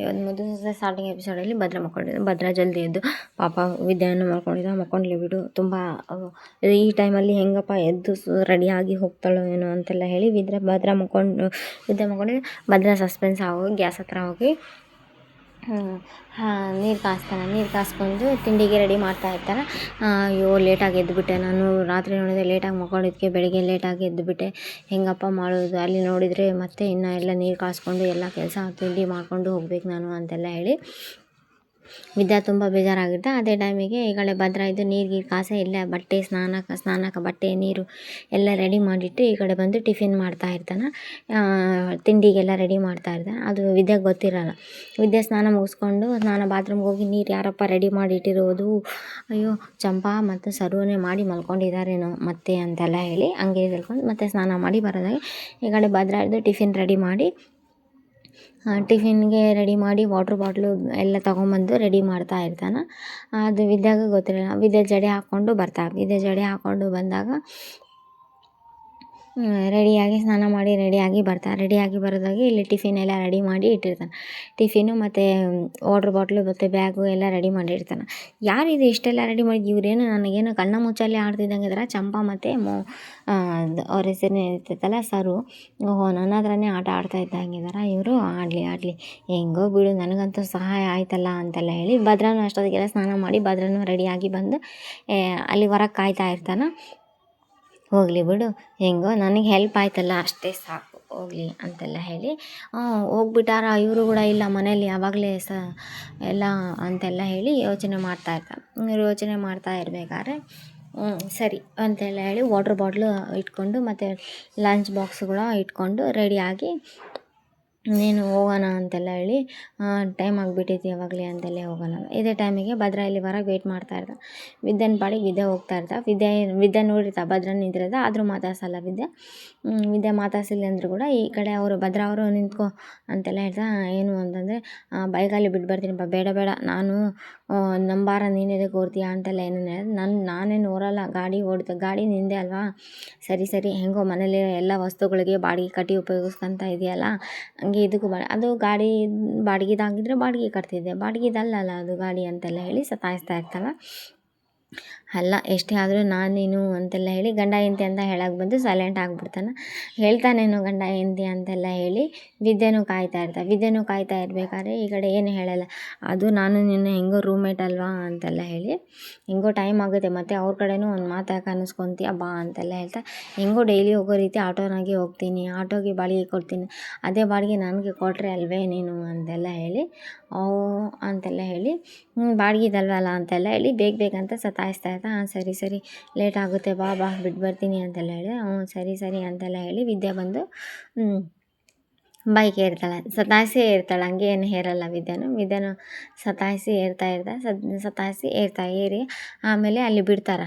ಒಂದು ಮೊದಲ ಸ್ಟಾರ್ಟಿಂಗ್ ಎಪಿಸೋಡಲ್ಲಿ ಭದ್ರ ಮಲ್ಕೊಂಡಿದ್ದು. ಭದ್ರ ಜಲ್ದಿ ಎದ್ದು ಪಾಪ ವಿದ್ಯೆಯನ್ನು ಮಲ್ಕೊಂಡ್ಲಿ ಬಿಡು, ತುಂಬ ಈ ಟೈಮಲ್ಲಿ ಹೆಂಗಪ್ಪ ಎದ್ದು ರೆಡಿಯಾಗಿ ಹೋಗ್ತಾಳೋ ಏನೋ ಅಂತೆಲ್ಲ ಹೇಳಿ ಭದ್ರ ವಿದ್ಯೆ ಮಲ್ಕೊಂಡಿದ್ದು. ಭದ್ರ ಸಸ್ಪೆನ್ಸ್ ಆಗೋಗಿ ಗ್ಯಾಸ್ ಹತ್ರ ಹೋಗಿ ನೀರು ಕಾಯಿಸ್ತಾನೆ. ನೀರು ಕಾಸ್ಕೊಂಡು ತಿಂಡಿಗೆ ರೆಡಿ ಮಾಡ್ತಾ ಇರ್ತಾನೆ. ಅಯ್ಯೋ ಲೇಟಾಗಿ ಎದ್ದುಬಿಟ್ಟೆ ನಾನು, ರಾತ್ರಿ ನೋಡಿದೆ ಲೇಟಾಗಿ ಮಲ್ಕೊಂಡಿದ್ದಕ್ಕೆ ಬೆಳಿಗ್ಗೆ ಲೇಟಾಗಿ ಎದ್ದುಬಿಟ್ಟೆ, ಹೆಂಗಪ್ಪ ಮಾಡೋದು. ಅಲ್ಲಿ ನೋಡಿದರೆ ಮತ್ತೆ ಇನ್ನು ಎಲ್ಲ ನೀರು ಕಾಸ್ಕೊಂಡು ಎಲ್ಲ ಕೆಲಸ ತಿಂಡಿ ಮಾಡಿಕೊಂಡು ಹೋಗ್ಬೇಕು ನಾನು ಅಂತೆಲ್ಲ ಹೇಳಿ ವಿದ್ಯಾ ತುಂಬ ಬೇಜಾರಾಗಿರ್ತಾ. ಅದೇ ಟೈಮಿಗೆ ಈ ಕಡೆ ಭದ್ರ ಇದ್ದು ನೀರು ಕಾಸೆ ಇಲ್ಲ, ಬಟ್ಟೆ ಸ್ನಾನಕ್ಕೆ ಬಟ್ಟೆ ನೀರು ಎಲ್ಲ ರೆಡಿ ಮಾಡಿಟ್ಟು ಈ ಕಡೆ ಬಂದು ಟಿಫಿನ್ ಮಾಡ್ತಾ ಇರ್ತಾನೆ. ತಿಂಡಿಗೆಲ್ಲ ರೆಡಿ ಮಾಡ್ತಾ ಇರ್ತಾನೆ. ಅದು ವಿದ್ಯಾಗೆ ಗೊತ್ತಿರಲ್ಲ. ವಿದ್ಯೆ ಸ್ನಾನ ಮುಗಿಸ್ಕೊಂಡು ಬಾತ್ರೂಮ್ಗೆ ಹೋಗಿ ನೀರು ಯಾರಪ್ಪ ರೆಡಿ ಮಾಡಿಟ್ಟಿರೋದು, ಅಯ್ಯೋ ಚಂಪಾ ಮತ್ತು ಸರುವೇ ಮಾಡಿ ಮಲ್ಕೊಂಡಿದ್ದಾರೇನೋ ಮತ್ತೆ ಅಂತೆಲ್ಲ ಹೇಳಿ ಹಂಗೆ ತಿಳ್ಕೊಂಡು ಮತ್ತೆ ಸ್ನಾನ ಮಾಡಿ ಬರೋದಾಗಿ ಈ ಕಡೆ ಭದ್ರ ಇದ್ದು ಟಿಫಿನ್ಗೆ ರೆಡಿ ಮಾಡಿ ವಾಟ್ರ್ ಬಾಟ್ಲು ಎಲ್ಲ ತೊಗೊಂಬಂದು ರೆಡಿ ಮಾಡ್ತಾ ಇರ್ತಾನೆ. ಅದು ವಿದ್ಯಾಗೆ ಗೊತ್ತಿರಲ್ಲ. ವಿದ್ಯೆ ಜಡೆ ಹಾಕ್ಕೊಂಡು ಬಂದಾಗ ರೆಡಿಯಾಗಿ ಸ್ನಾನ ಮಾಡಿ ರೆಡಿಯಾಗಿ ಬರೋದಾಗಿ ಇಲ್ಲಿ ಟಿಫಿನ್ ಎಲ್ಲ ರೆಡಿ ಮಾಡಿ ಇಟ್ಟಿರ್ತಾನೆ. ಟಿಫಿನು ಮತ್ತು ವಾಟ್ರ್ ಬಾಟ್ಲು ಮತ್ತು ಬ್ಯಾಗು ಎಲ್ಲ ರೆಡಿ ಮಾಡಿರ್ತಾನೆ. ಯಾರಿದು ಇಷ್ಟೆಲ್ಲ ರೆಡಿ ಮಾಡಿದ್ದು, ಇವರೇನು ನನಗೇನು ಕಣ್ಣ ಮುಚ್ಚಾಲೆ ಆಡ್ತಿದ್ದಂಗೆ ಇದ್ದಾರೆ. ಚಂಪಾ ಮತ್ತು ಅವ್ರ ಹೆಸರು ಇರ್ತೈತಲ್ಲ ಸರು, ಓಹೋ ನನ್ನ ಹತ್ರನೇ ಆಟ ಆಡ್ತಾ ಇದ್ದಂಗಿದ್ದಾರೆ ಇವರು. ಆಡಲಿ ಹೆಂಗೋ ಬಿಡು, ನನಗಂತೂ ಸಹಾಯ ಆಯ್ತಲ್ಲ ಅಂತೆಲ್ಲ ಹೇಳಿ ಭದ್ರನೂ ಅಷ್ಟೊತ್ತಿಗೆಲ್ಲ ಸ್ನಾನ ಮಾಡಿ ಭದ್ರನೂ ರೆಡಿಯಾಗಿ ಬಂದು ಅಲ್ಲಿ ಹೊರಗೆ ಕಾಯ್ತಾ ಇರ್ತಾನೆ. ಹೋಗಲಿ ಬಿಡು, ಹೆಂಗೋ ನನಗೆ ಹೆಲ್ಪ್ ಆಯ್ತಲ್ಲ ಅಷ್ಟೇ ಸಾಕು, ಹೋಗಲಿ ಅಂತೆಲ್ಲ ಹೇಳಿ ಹೋಗ್ಬಿಟ್ಟಾರ. ಇವರು ಕೂಡ ಇಲ್ಲ ಮನೇಲಿ ಆವಾಗಲೇ ಎಲ್ಲ ಅಂತೆಲ್ಲ ಹೇಳಿ ಯೋಚನೆ ಮಾಡ್ತಾ ಇರಬೇಕಾದ್ರೆ ಸರಿ ಅಂತೆಲ್ಲ ಹೇಳಿ ವಾಟ್ರ್ ಬಾಟ್ಲು ಇಟ್ಕೊಂಡು ಮತ್ತು ಲಂಚ್ ಬಾಕ್ಸ್ಗಳ ಇಟ್ಕೊಂಡು ರೆಡಿಯಾಗಿ ನೀನು ಹೋಗೋಣ ಅಂತೆಲ್ಲ ಹೇಳಿ ಟೈಮ್ ಆಗಿಬಿಟ್ಟೈತಿ ಯಾವಾಗಲೇ ಅಂತೆಲ್ಲ ಹೋಗೋಣ. ಇದೇ ಟೈಮಿಗೆ ಭದ್ರ ಇಲ್ಲಿ ಹೊರಗೆ ವೆಯ್ಟ್ ಮಾಡ್ತಾ ಇರ್ತಾನೆ. ವಿದ್ಯೆನ ಪಾಡಿಗೆ ವಿದ್ಯೆ ಹೋಗ್ತಾ ಇರ್ತಾ. ವಿದ್ಯೆ ನೋಡಿರ್ತಾ ಭದ್ರ ನಿಂತಿರೋದ, ಆದರೂ ಮಾತಾಡ್ಸಲ್ಲ ವಿದ್ಯೆ ಮಾತಾಡ್ಸಿಲ್ಲ ಅಂದರೂ ಕೂಡ ಈ ಕಡೆ ಭದ್ರ ಅವರು ನಿಂತ್ಕೊ ಅಂತೆಲ್ಲ ಹೇಳ್ತಾ. ಏನು ಅಂತಂದರೆ ಬೈಕಲ್ಲಿ ಬಿಟ್ಟು ಬರ್ತೀನಿ ಬೇಡ ನಾನು ನಂಬಾರ ನೀನು ಎದಕ್ಕೆ ಓಡ್ತೀಯಾ ಅಂತೆಲ್ಲ ಏನೇನು ಹೇಳಿದ್ರೆ, ನಾನೇನು ಓಡಲ್ಲ, ಗಾಡಿ ನಿಂದೆ ಅಲ್ವಾ, ಸರಿ ಹೆಂಗೋ ಮನೇಲಿ ಎಲ್ಲ ವಸ್ತುಗಳಿಗೆ ಬಾಡಿಗೆ ಕಟ್ಟಿ ಉಪಯೋಗಿಸ್ಕೊಂತ ಇದೆಯಲ್ಲ, ಹಂಗೆ ಇದಕ್ಕೂ ಅದು ಗಾಡಿ ಬಾಡಿಗೆದಾಗಿದ್ದರೆ ಬಾಡಿಗೆ ಕಟ್ತಿದ್ದೆ, ಬಾಡಿಗೆದಲ್ಲ ಅದು ಗಾಡಿ ಅಂತೆಲ್ಲ ಹೇಳಿ ಸತಾಯಿಸ್ತಾ ಇರ್ತಾಳೆ. ಅಲ್ಲ ಎಷ್ಟೇ ಆದರೂ ನೀನು ಅಂತೆಲ್ಲ ಹೇಳಿ ಗಂಡ ಹೆಂಡತಿ ಅಂತ ಹೇಳಕ್ಕೆ ಬಂದು ಸೈಲೆಂಟ್ ಆಗಿಬಿಡ್ತಾನೆ. ಹೇಳ್ತಾನೇನು ಗಂಡ ಹೆಂಡತಿ ಅಂತೆಲ್ಲ ಹೇಳಿ ವಿದ್ಯೆನೂ ಕಾಯ್ತಾ ಇರಬೇಕಾದ್ರೆ ಈ ಕಡೆ ಏನು ಹೇಳಲ್ಲ. ಅದು ನಾನು ನಿನ್ನ ಹೆಂಗೋ ರೂಮ್ಮೇಟ್ ಅಲ್ವಾ ಅಂತೆಲ್ಲ ಹೇಳಿ ಹೆಂಗೋ ಟೈಮ್ ಆಗುತ್ತೆ, ಮತ್ತು ಅವ್ರ ಕಡೆನೂ ಒಂದು ಮಾತು ಯಾಕೆ ಅನ್ನಿಸ್ಕೊತೀಯ ಬಾ ಅಂತೆಲ್ಲ ಹೇಳ್ತಾ. ಹೆಂಗೋ ಡೈಲಿ ಹೋಗೋ ರೀತಿ ಆಟೋನಾಗೆ ಹೋಗ್ತೀನಿ, ಆಟೋಗೆ ಬಾಡಿಗೆ ಕೊಡ್ತೀನಿ, ಅದೇ ಬಾಡಿಗೆ ನನಗೆ ಕೊಟ್ಟರೆ ಅಲ್ವೇ ನೀನು ಅಂತೆಲ್ಲ ಹೇಳಿ ಅಂತೆಲ್ಲ ಹೇಳಿ ಬಾಡಿಗೆದಲ್ವಲ್ಲ ಅಂತೆಲ್ಲ ಹೇಳಿ ಬೇಕಂತ ಸತಾಯಿಸ್ತಾ ಇರ್ತಾ. ಸರಿ ಲೇಟ್ ಆಗುತ್ತೆ ಬಾ ಬಿಟ್ಟು ಬರ್ತೀನಿ ಅಂತೆಲ್ಲ ಹೇಳಿ ಸರಿ ಅಂತೆಲ್ಲ ಹೇಳಿ ವಿದ್ಯೆ ಬಂದು ಬೈಕ್ ಏರ್ತಾಳೆ. ಸತಾಯಿಸಿ ಏರ್ತಾಳೆ, ಹಂಗೆ ಏನು ಹೇರಲ್ಲ ವಿದ್ಯೆನೂ ಸತಾಯಿಸಿ ಏರಿ ಆಮೇಲೆ ಅಲ್ಲಿ ಬಿಡ್ತಾರೆ.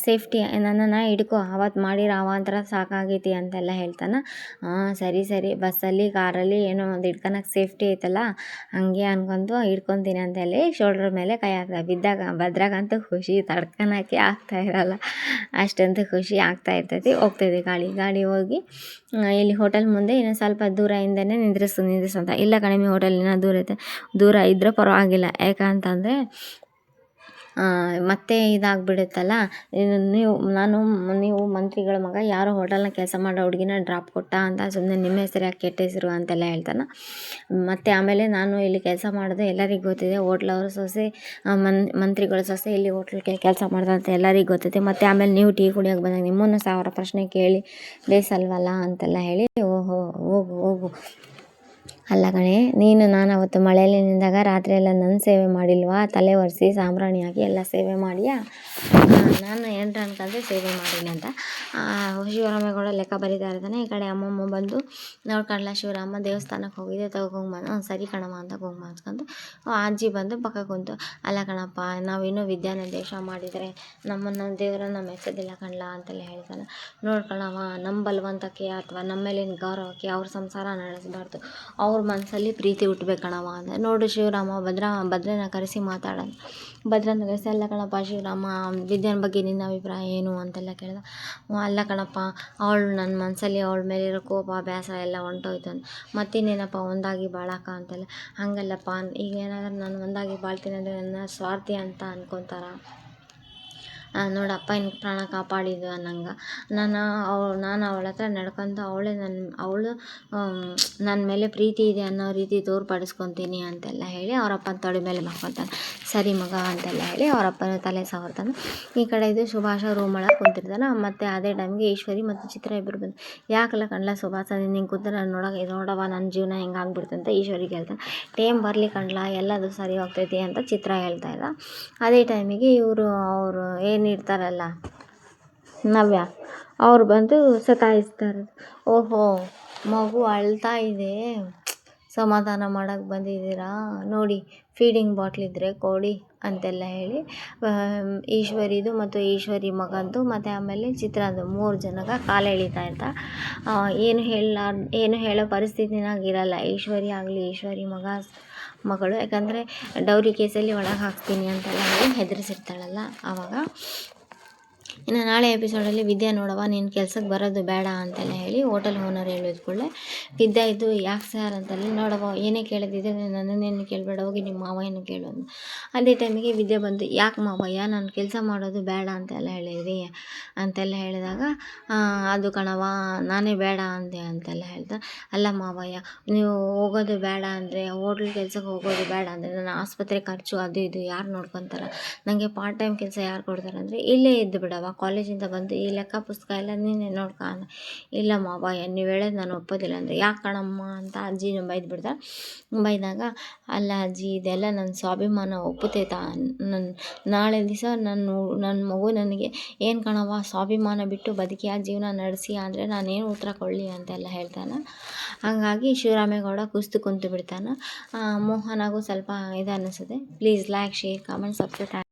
ಸೇಫ್ಟಿ ನನ್ನನ್ನು ಹಿಡ್ಕೊ, ಅವತ್ತು ಮಾಡಿರೋ ಅವಾಂತರ ಸಾಕಾಗೈತಿ ಅಂತೆಲ್ಲ ಹೇಳ್ತಾನೆ. ಸರಿ ಬಸ್ಸಲ್ಲಿ ಕಾರಲ್ಲಿ ಏನೋ ಒಂದು ಹಿಡ್ಕೊಳಕ್ಕೆ ಸೇಫ್ಟಿ ಐತಲ್ಲ ಹಂಗೆ ಅನ್ಕೊಂತು ಹಿಡ್ಕೊತೀನಿ ಅಂತ ಹೇಳಿ ಶೋಲ್ಡ್ರ್ ಮೇಲೆ ಕೈ ಹಾಕ್ತಾರೆ. ಭದ್ರಾಗಂತೂ ಖುಷಿ ತಡ್ಕೊಳಕ್ಕೆ ಆಗ್ತಾ ಇರಲ್ಲ, ಅಷ್ಟಂತೂ ಖುಷಿ ಆಗ್ತಾ ಇರ್ತೈತಿ. ಹೋಗ್ತೈತಿ ಗಾಡಿ ಹೋಗಿ ಇಲ್ಲಿ ಹೋಟೆಲ್ ಮುಂದೆ ಇನ್ನೂ ಸ್ವಲ್ಪ ದೂರದಿಂದನೇ ನಿಂದ್ರಿಸಂತ. ಇಲ್ಲ ಕಡಿಮೆ ಹೋಟೆಲ್ ಇನ್ನೂ ದೂರ ಇದ್ದರೆ ಪರವಾಗಿಲ್ಲ, ಯಾಕಂತಂದರೆ ಮತ್ತೆ ಇದಾಗ್ಬಿಡುತ್ತಲ್ಲ. ನೀವು ಮಂತ್ರಿಗಳ ಮಗ ಯಾರೋ ಹೋಟೆಲ್ನ ಕೆಲಸ ಮಾಡೋ ಹುಡುಗಿನ ಡ್ರಾಪ್ ಕೊಟ್ಟ ಅಂತ ಸುಮ್ಮನೆ ನಿಮ್ಮ ಹೆಸರು ಯಾಕೆ ಕೆಟ್ಟ ಹೆಸರು ಅಂತೆಲ್ಲ ಹೇಳ್ತಾನೆ. ಮತ್ತು ಆಮೇಲೆ ನಾನು ಇಲ್ಲಿ ಕೆಲಸ ಮಾಡೋದು ಎಲ್ಲರಿಗೂ ಗೊತ್ತಿದೆ, ಹೋಟ್ಲವ್ರ ಸೊಸೆ ಮಂತ್ರಿಗಳ ಸೊಸೆ ಇಲ್ಲಿ ಹೋಟ್ಲಿಗೆ ಕೆಲಸ ಮಾಡ್ದೆ ಅಂತ ಎಲ್ಲರಿಗೂ ಗೊತ್ತೈತೆ. ಮತ್ತು ಆಮೇಲೆ ನೀವು ಟೀ ಕುಡಿಯೋಕೆ ಬಂದಾಗ ನಿಮ್ಮನ್ನು 1000 ಪ್ರಶ್ನೆ ಕೇಳಿ ಬೇಸಲ್ವಲ್ಲ ಅಂತೆಲ್ಲ ಹೇಳಿ ಹೋಗು ಅಲ್ಲ ಕಣೆ, ನಾನು ಅವತ್ತು ಮಳೆಯಲ್ಲಿ ನಿಂದಾಗ ರಾತ್ರಿ ಎಲ್ಲ ನನ್ನ ಸೇವೆ ಮಾಡಿಲ್ವಾ, ತಲೆ ಒರೆಸಿ ಸಾಂಬ್ರಾಣಿ ಹಾಕಿ ಎಲ್ಲ ಸೇವೆ ಮಾಡಿಯಾ, ನಾನು ಏನರ ಅನ್ಕೊಂಡ್ರೆ ಸೇವೆ ಮಾಡಿಲ್ಲ ಅಂತ ಶಿವರಾಮೇಗೌಡ ಲೆಕ್ಕ ಬರೀತಾ ಇರ್ತಾನೆ. ಈ ಕಡೆ ಅಮ್ಮಮ್ಮ ಬಂದು ನೋಡ್ಕೊಳ್ಳ, ಶಿವರಾಮ ದೇವಸ್ಥಾನಕ್ಕೆ ಹೋಗಿದ್ದೆ ತಗೊಂಬಂದು ಸರಿ ಕಣಮ್ಮ ಅಂತ ಹೋಗಿ ಅನ್ಸ್ಕೊಂಡು ಅಜ್ಜಿ ಬಂದು ಪಕ್ಕ ಕುಂತು, ಅಲ್ಲ ಕಣಪ್ಪ ನಾವಿನ್ನೂ ವಿದ್ಯಾನ ದೇಶ ಮಾಡಿದರೆ ನಮ್ಮನ್ನು ದೇವರನ್ನು ಮೆಚ್ಚೋದಿಲ್ಲ ಕಣ್ಲ ಅಂತೆಲ್ಲ ಹೇಳ್ತಾನೆ. ನೋಡ್ಕೊಳ್ಳವ, ನಮ್ಮ ಬಲವಂತಕ್ಕೆ ಅಥವಾ ನಮ್ಮ ಮೇಲಿನ ಗೌರವಕ್ಕೆ ಅವ್ರ ಸಂಸಾರ ನಡೆಸಬಾರ್ದು, ಅವ್ರ ಮನಸ್ಸಲ್ಲಿ ಪ್ರೀತಿ ಹುಟ್ಬೇಕು ಕಣವ ನೋಡು ಶಿವರಾಮ ಭದ್ರನ ಕರೆಸಿ ಮಾತಾಡೋಣ. ಭದ್ರನ ಕರೆಸಿ, ಅಲ್ಲ ಕಣಪ್ಪ ಶಿವರಾಮ ವಿದ್ಯಾನ ಬಗ್ಗೆ ನಿನ್ನ ಅಭಿಪ್ರಾಯ ಏನು ಅಂತೆಲ್ಲ ಕೇಳಿದ. ಅಲ್ಲ ಕಣಪ್ಪ, ಅವಳು ನನ್ನ ಮನಸ್ಸಲ್ಲಿ ಅವಳ ಮೇಲಿರೋ ಕೋಪ ಬೇಸರ ಎಲ್ಲ ಹೊಂಟೋಯ್ತು ಅಂತ. ಮತ್ತಿನ್ನೇನಪ್ಪ ಒಂದಾಗಿ ಬಾಳಕ್ಕ ಅಂತೆಲ್ಲ. ಹಂಗಲ್ಲಪ್ಪ, ಈಗ ಏನಾದರೂ ನಾನು ಒಂದಾಗಿ ಬಾಳ್ತೀನಿ ಅಂದರೆ ನನ್ನ ಸ್ವಾರ್ಥಿ ಅಂತ ಅನ್ಕೊತಾರ. ನೋಡಪ್ಪ ಇನ್ನು ಪ್ರಾಣ ಕಾಪಾಡಿದ್ದು ಅನ್ನಂಗೆ ನಾನು ಅವಳ ಹತ್ರ ನಡ್ಕೊಂತ ಅವಳು ನನ್ನ ಮೇಲೆ ಪ್ರೀತಿ ಇದೆ ಅನ್ನೋ ರೀತಿ ತೋರ್ಪಡಿಸ್ಕೊತೀನಿ ಅಂತೆಲ್ಲ ಹೇಳಿ ಅವರಪ್ಪನ ತೊಡೆ ಮೇಲೆ ಮಲ್ಕೊತಾನೆ. ಸರಿ ಮಗ ಅಂತೆಲ್ಲ ಹೇಳಿ ಅವರಪ್ಪನ ತಲೆ ಸವರ್ತಾನೆ. ಈ ಕಡೆ ಇದು ಸುಭಾಷ ರೂಮ್ ಒಳಗೆ ಕುಂತಿರ್ತಾನೆ. ಮತ್ತು ಅದೇ ಟೈಮ್ಗೆ ಈಶ್ವರಿ ಮತ್ತು ಚಿತ್ರ ಇಬ್ಬರು ಬಂದು, ಯಾಕಲ್ಲ ಕಣ್ಲ ಸುಭಾಷ ನೀನು ಹಿಂಗೆ ಕೂತ ನಾನು ನೋಡವ ನನ್ನ ಜೀವನ ಹೆಂಗೆ ಆಗ್ಬಿಡ್ತು ಅಂತ ಈಶ್ವರಿ ಹೇಳ್ತಾನೆ. ಟೈಮ್ ಬರಲಿ ಕಣ್ಲ, ಎಲ್ಲದು ಸರಿ ಹೋಗ್ತೈತಿ ಅಂತ ಚಿತ್ರ ಹೇಳ್ತಾ ಇದ್ದ. ಅದೇ ಟೈಮಿಗೆ ಅವರು ಏನಿರ್ತಾರಲ್ಲ ನವ್ಯ ಅವ್ರು ಬಂದು ಸತಾಯಿಸ್ತಾರೆ. ಓಹೋ, ಮಗು ಅಳ್ತಾ ಇದೆ, ಸಮಾಧಾನ ಮಾಡೋಕ್ಕೆ ಬಂದಿದ್ದೀರಾ, ನೋಡಿ ಫೀಡಿಂಗ್ ಬಾಟ್ಲಿದ್ರೆ ಕೊಡಿ ಅಂತೆಲ್ಲ ಹೇಳಿ ಈಶ್ವರಿದು ಮತ್ತು ಈಶ್ವರಿ ಮಗಂದು ಮತ್ತು ಆಮೇಲೆ ಚಿತ್ರಂದು 3 ಜನಕ್ಕೆ ಕಾಲು ಎಳಿತಾ ಇರ್ತಾರೆ. ಏನು ಹೇಳೋ ಪರಿಸ್ಥಿತಿನಾಗಿರಲ್ಲ ಈಶ್ವರಿ ಆಗಲಿ, ಈಶ್ವರಿ ಮಗಳು. ಯಾಕಂದರೆ ಡೌರಿ ಕೇಸಲ್ಲಿ ಒಳಗೆ ಹಾಕ್ತೀನಿ ಅಂತೆಲ್ಲ ಹೇಳಿ ಹೆದರಿಸಿರ್ತಾಳಲ್ಲ ಆವಾಗ. ಇನ್ನು ನಾಳೆ ಎಪಿಸೋಡಲ್ಲಿ ವಿದ್ಯಾ ನೋಡವ ನೀನು ಕೆಲ್ಸಕ್ಕೆ ಬರೋದು ಬೇಡ ಅಂತೆಲ್ಲ ಹೇಳಿ ಹೋಟೆಲ್ ಓನರ್ ಹೇಳಿದ ಕೂಡಲೇ ವಿದ್ಯಾ ಇದು ಯಾಕೆ ಸರ್ ಅಂತೆಲ್ಲ, ನೋಡವ ಏನೇ ಕೇಳೋದಿದೆ ನನ್ನನ್ನೇನು ಕೇಳಬೇಡ, ಹೋಗಿ ನಿಮ್ಮ ಮಾವಯ್ಯನ ಕೇಳು ಅಂದ. ಅದೇ ಟೈಮಿಗೆ ವಿದ್ಯಾ ಬಂದು, ಯಾಕೆ ಮಾವಯ್ಯ ನಾನು ಕೆಲಸ ಮಾಡೋದು ಬೇಡ ಅಂತೆಲ್ಲ ಹೇಳಿದ್ರಿ ಅಂತೆಲ್ಲ ಹೇಳಿದಾಗ, ಅದು ಕಣವ ನಾನೇ ಬೇಡ ಅಂದೆ ಅಂತೆಲ್ಲ ಹೇಳ್ತಾ. ಅಲ್ಲ ಮಾವಯ್ಯ, ನೀವು ಹೋಗೋದು ಬೇಡ ಅಂದರೆ, ಹೋಟ್ಲ್ ಕೆಲ್ಸಕ್ಕೆ ಹೋಗೋದು ಬೇಡ ಅಂದರೆ ನನ್ನ ಆಸ್ಪತ್ರೆ ಖರ್ಚು ಅದು ಇದು ಯಾರು ನೋಡ್ಕೊತಾರೆ, ನನಗೆ ಪಾರ್ಟ್ ಟೈಮ್ ಕೆಲಸ ಯಾರು ಕೊಡ್ತಾರೆ ಅಂದರೆ, ಇಲ್ಲೇ ಇದ್ದು ಬಿಡವ, ಕಾಲೇಜಿಂದ ಬಂದು ಈ ಲೆಕ್ಕ ಪುಸ್ತಕ ಎಲ್ಲ ನೀನೇ ನೋಡ್ಕ. ಇಲ್ಲ ಮಾವಯ್ಯ ನೀವು ಹೇಳೋದು ನಾನು ಒಪ್ಪೋದಿಲ್ಲ ಅಂದರೆ, ಯಾಕೆ ಕಣಮ್ಮ ಅಂತ ಅಜ್ಜಿನ ಬೈದ್ಬಿಡ್ತಾರೆ. ಬೈದಾಗ, ಅಲ್ಲ ಅಜ್ಜಿ ಇದೆಲ್ಲ ನನ್ನ ಸ್ವಾಭಿಮಾನ ಒಪ್ಪುತ್ತೈತಾ, ನಾಳೆ ದಿವಸ ನನ್ನ ಮಗು ನನಗೆ ಏನು ಕಣವ ಸ್ವಾಭಿಮಾನ ಬಿಟ್ಟು ಬದುಕಿಯ ಜೀವನ ನಡೆಸಿ ಅಂದರೆ ನಾನೇನು ಉತ್ತರ ಕೊಡಲಿ ಅಂತೆಲ್ಲ ಹೇಳ್ತಾನೆ. ಹಾಗಾಗಿ ಶಿವರಾಮೇಗೌಡ ಕುಂತು ಬಿಡ್ತಾನೆ. ಮೋಹನಾಗೂ ಸ್ವಲ್ಪ ಇದು ಅನ್ನಿಸುತ್ತೆ. Please like, share, comment, subscribe.